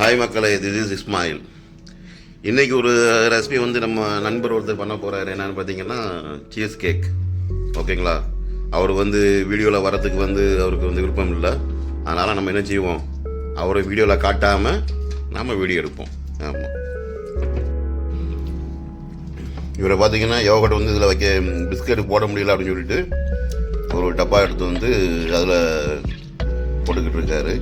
Hi மக்களே, this is Ismail. இன்றைக்கி ஒரு ரெசிபி வந்து நம்ம நண்பர் ஒருத்தர் பண்ண போகிறாரு. என்னென்னு பார்த்தீங்கன்னா சீஸ் கேக். ஓகேங்களா? அவர் வந்து வீடியோவில் வரதுக்கு வந்து அவருக்கு வந்து விருப்பம் இல்லை. அதனால் நம்ம என்ன செய்வோம், அவரை வீடியோவில் காட்டாமல் நாம் வீடியோ எடுப்போம். ஆமாம், இவரை பார்த்தீங்கன்னா யோகட் வந்து இதில் வைக்க பிஸ்கெட்டு போட முடியல அப்படின்னு சொல்லிட்டு ஒரு டப்பா எடுத்து வந்து அதில் போட்டுக்கிட்டு இருக்காரு.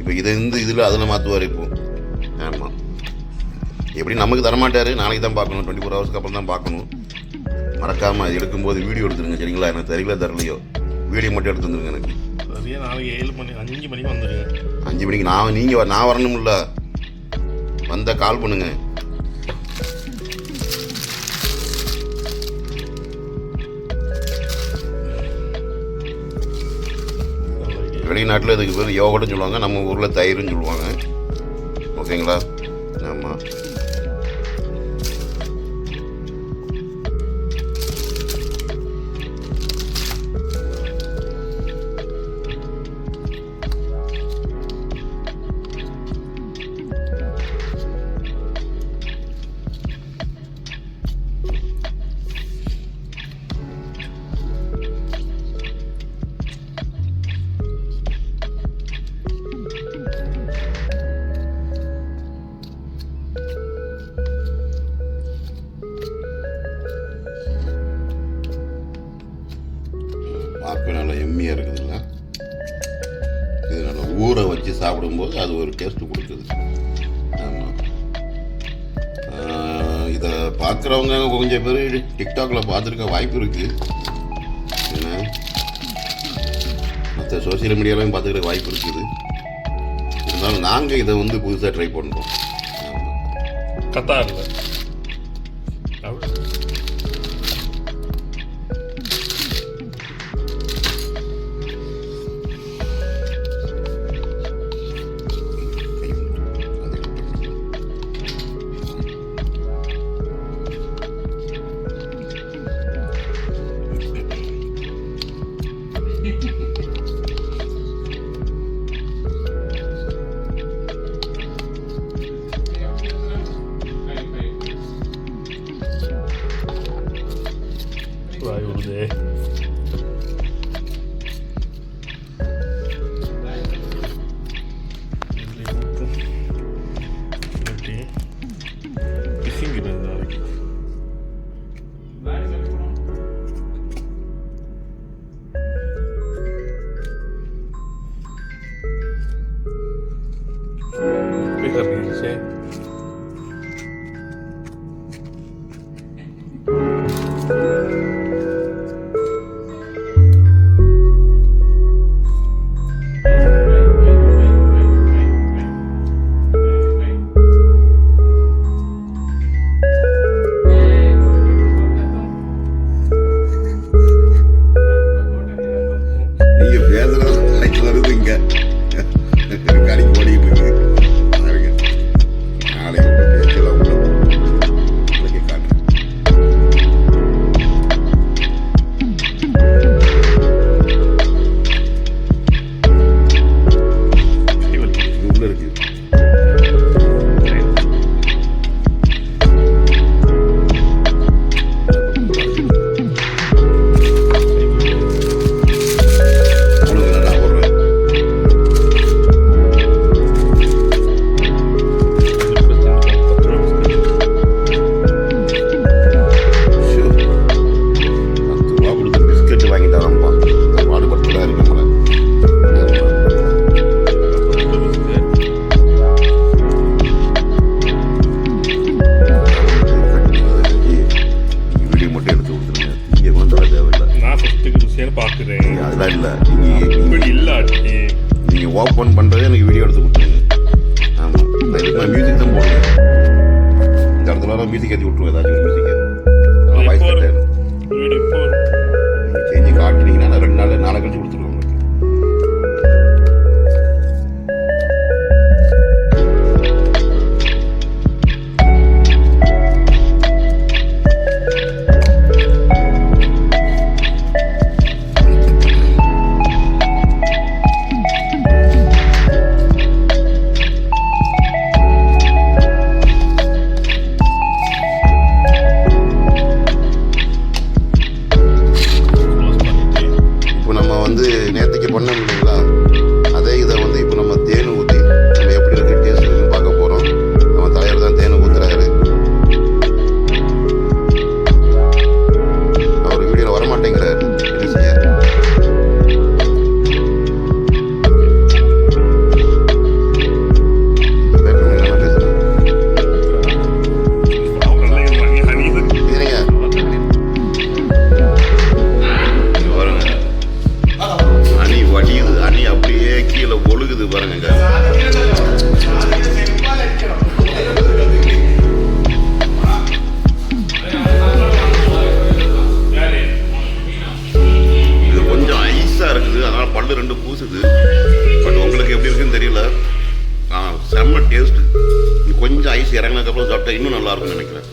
இப்போ இதை இதில் அதில் மாற்றுவார் இப்போ. ஆமாம், எப்படி நமக்கு தரமாட்டார், நாளைக்கு தான் பார்க்கணும், 24 ஹவர்ஸ்க்கு அப்புறம் தான் பார்க்கணும். மறக்காமல் அது எடுக்கும்போது வீடியோ எடுத்துருங்க, சரிங்களா? எனக்கு தெரியல தரலையோ, வீடியோ மட்டும் எடுத்து வந்துருங்க. எனக்கு நாளைக்கு 7 மணி 5 மணிக்கு வந்துடுங்க. 5 மணிக்கு நான் வரணும்ல, வந்தால் கால் பண்ணுங்க. வெளிநாட்டில் இதுக்கு பேர் யோகட்னு சொல்லுவாங்க, நம்ம ஊரில் தயிர்னு சொல்லுவாங்க. ஓகேங்களா? ஆமாம், பார்க்க நல்லா எம்மியாக இருக்குதுல்ல. இது நல்லா ஊற வச்சு சாப்பிடும்போது அது ஒரு டேஸ்ட்டு கொடுக்குது. ஆமாம், இதை பார்க்குறவங்க கொஞ்சம் பேர் டிக்டாக்ல பார்த்துருக்க வாய்ப்பு இருக்குது. ஏன்னா மற்ற சோசியல் மீடியாலையும் பார்த்துக்கிற வாய்ப்பு இருக்குது. இருந்தாலும் நாங்கள் இதை வந்து புதுசாக ட்ரை பண்ணுறோம். கத்தாரில் வாய் வருது. அதெல்லாம் இல்லை, நீங்கள் ஓப்பன் பண்ணுறது எனக்கு வீடியோ எடுத்து கொடுத்துருங்க. ஆமாம், நான் இதுக்கு நான் மியூசிக் தான் போடுவேன். இந்த இடத்துல வர மியூசிக் ஏற்றி விட்ருவேன், ஏதாச்சும் ஒரு மியூசிக் வாய்ஸ் கட் ஆகிடும். நீங்கள் செஞ்சு காட்டினீங்கன்னா நான் 2 நாள் கழிச்சு கொடுத்துருவேன் உங்களுக்கு. பாருங்க இங்க. இது கொஞ்சம் ஐஸா இருக்குது, அதனால பல்லு ரெண்டு பூசுது. பட் உங்களுக்கு எப்படி இருக்குன்னு தெரியல. செம்ம டேஸ்ட். கொஞ்சம் ஐஸ் இறங்கினதுக்கப்புறம் சாப்பிட்டா இன்னும் நல்லா இருக்கும்னு நினைக்கிறேன்.